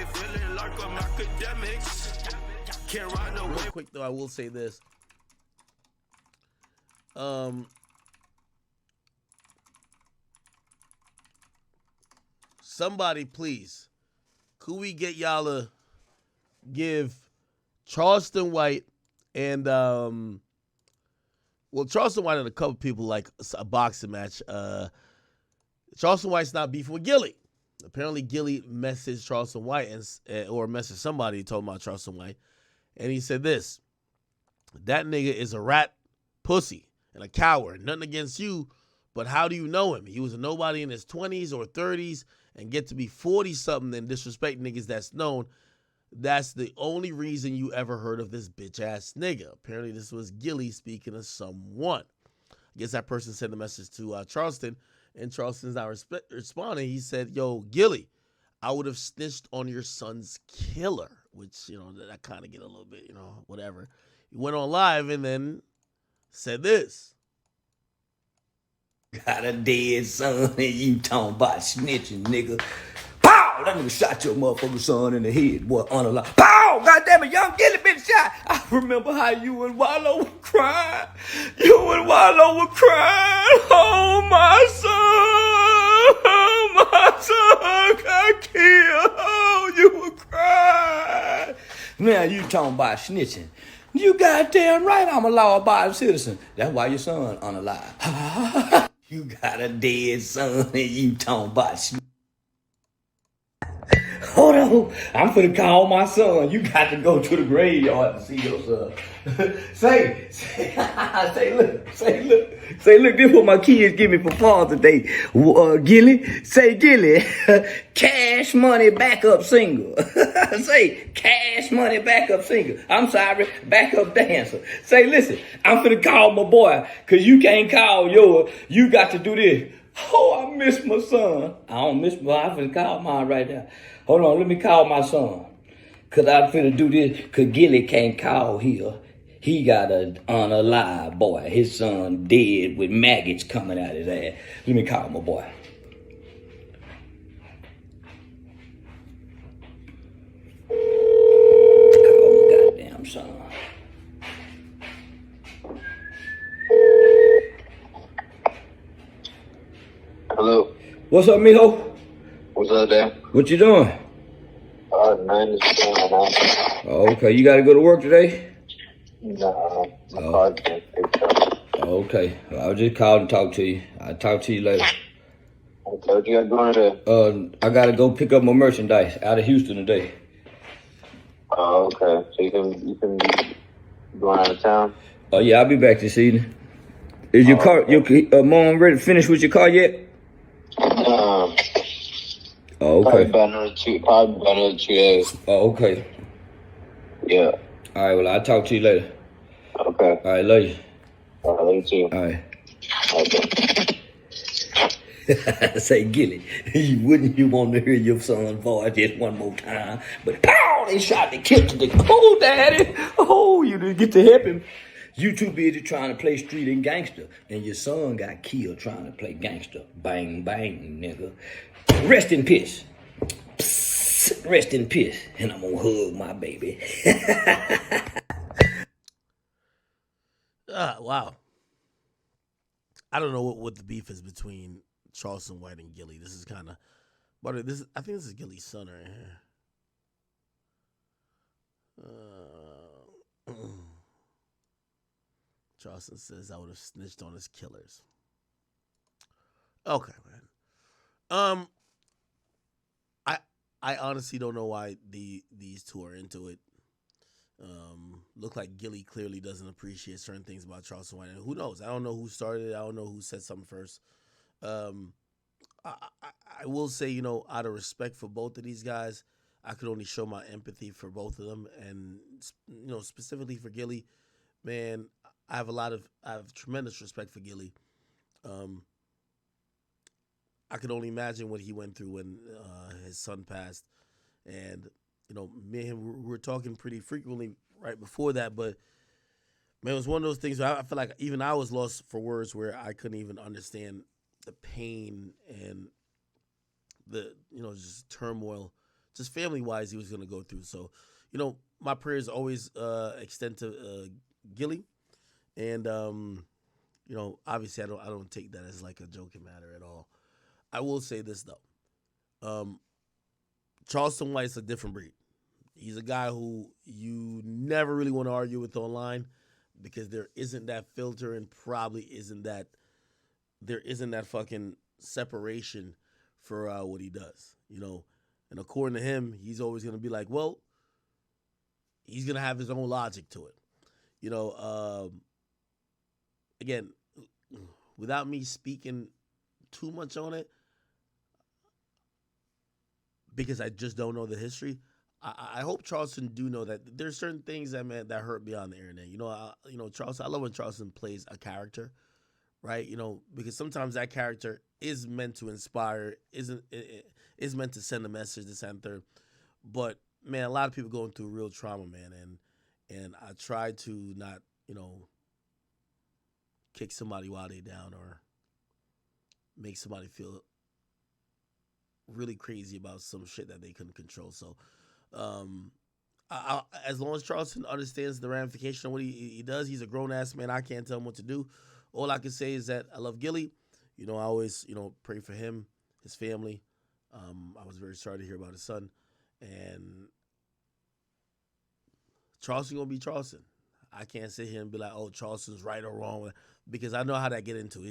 feeling like I'm Akademiks. Can't ride no Real quick though, I will say this. Somebody please, could we get y'all to give Charleston White and Charleston White and a couple people like a boxing match. Charleston White's not beefing with Gillie. Apparently Gillie messaged Charleston White or messaged somebody talking about Charleston White, and he said this: that nigga is a rat pussy and a coward. Nothing against you, but how do you know him? He was a nobody in his 20s or 30s and get to be 40-something and disrespect niggas that's known. That's the only reason you ever heard of this bitch-ass nigga. Apparently this was Gillie speaking to someone. I guess that person sent a message to Charleston, and Charleston's not responding. He said, yo, Gillie, I would have snitched on your son's killer, which, that kind of get a little bit, whatever. He went on live and then said this. Got a dead son and you talking about snitching, nigga. Pow! That nigga shot your motherfucking son in the head, boy, on a line. Pow! Goddamn it, young Gillie been shot. I remember how you and Wallow were crying. You and Wallow were crying. Oh, my son got killed. Oh, you were crying. Now you talking about snitching. You goddamn right I'm a law-abiding citizen. That's why your son unalive. You got a dead son and you talking about snitching. Hold on, I'm finna call my son. You got to go to the graveyard to see your son. Say, look, this is what my kids give me for Father's Day. Gillie, say Gillie, cash money backup single. Say, cash money backup single. I'm sorry, backup dancer. Say, listen, I'm finna call my boy, cause you can't call yours. You got to do this. Oh, I miss my son. I don't miss my, I'm finna call mine right now. Hold on, let me call my son. Cause I'm finna do this, cause Gillie can't call here. He got an unalive boy. His son dead with maggots coming out his ass. Let me call my boy. Call my goddamn son. Hello. What's up, mijo? What's up, Dan? What you doing? Man, it's going on. Oh, okay, you gotta go to work today? Nah, my car can't fix up. Okay, well, I'll just call and talk to you. I'll talk to you later. Okay, what you got going today? I gotta go pick up my merchandise out of Houston today. Oh, okay. So you can be going out of town? Oh yeah, I'll be back this evening. Is your car, your mom ready to finish with your car yet? Oh, okay. Probably about another 2 days. Oh, okay. Yeah. All right, well, I'll talk to you later. Okay. All right, love you. All right, love you too. All right. Okay. Say, Gillie, wouldn't you want to hear your son's voice just one more time? But pow, they shot the kid to the oh, daddy. Oh, you didn't get to help him. You too busy trying to play street and gangster, and your son got killed trying to play gangster. Bang, bang, nigga. Rest in peace. Psst, rest in peace. And I'm gonna hug my baby. Wow. I don't know what the beef is between Charleston White and Gillie. This is kind of, but I think this is Gillie's son right here. Charleston says I would have snitched on his killers. Okay, man. I honestly don't know why these two are into it. Look like Gillie clearly doesn't appreciate certain things about Charleston White. And who knows? I don't know who started it. I don't know who said something first. I will say, out of respect for both of these guys, I could only show my empathy for both of them. And, specifically for Gillie, man, I have tremendous respect for Gillie. I could only imagine what he went through when his son passed. And, me and him we were talking pretty frequently right before that. But, man, it was one of those things where I feel like even I was lost for words, where I couldn't even understand the pain and the, just turmoil just family wise he was gonna go through. So, my prayers always extend to Gillie, and obviously I don't take that as like a joking matter at all. I will say this though, Charleston White's a different breed. He's a guy who you never really want to argue with online because there isn't that filter and probably there isn't that fucking separation for what he does, And according to him, he's always going to be like, well, he's going to have his own logic to it. Again, without me speaking too much on it, because I just don't know the history, I hope Charleston do know that there's certain things that hurt me on the internet. Charleston. I love when Charleston plays a character, right? Because sometimes that character is meant to inspire, is meant to send a message, this and third. But man, a lot of people going through real trauma, man, and I try to not, kick somebody while they down or make somebody feel really crazy about some shit that they couldn't control. So, as long as Charleston understands the ramification of what he does, he's a grown ass man. I can't tell him what to do. All I can say is that I love Gillie. I always pray for him, his family. I was very sorry to hear about his son, and Charleston gonna be Charleston. I can't sit here and be like, oh, Charleston's right or wrong, because I know how that get into it.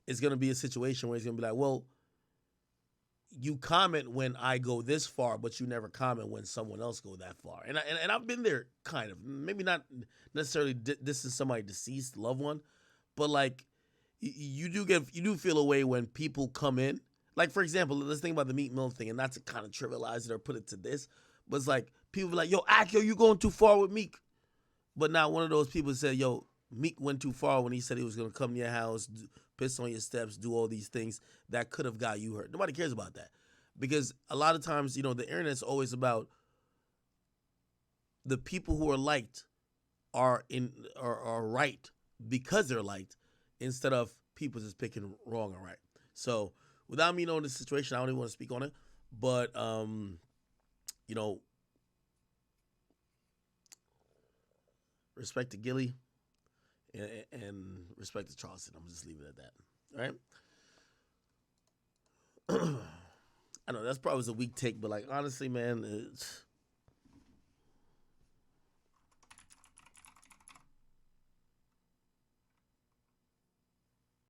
It's gonna be a situation where he's gonna be like, well, you comment when I go this far, but you never comment when someone else go that far. And I've been there, kind of. Maybe not necessarily this is somebody's deceased loved one, but like you do feel a way when people come in. Like, for example, let's think about the Meek Mill thing, and not to kind of trivialize it or put it to this, but it's like people be like, yo, Akio, you going too far with Meek. But now one of those people said, yo, Meek went too far when he said he was going to come to your house, piss on your steps, do all these things that could have got you hurt. Nobody cares about that. Because a lot of times, the internet's always about the people who are liked are right because they're liked, instead of people just picking wrong or right. So without me knowing the situation, I don't even want to speak on it. But respect to Gillie and respect to Charleston. I'm gonna just leave it at that. All right. I know that's probably a weak take, but like honestly, man,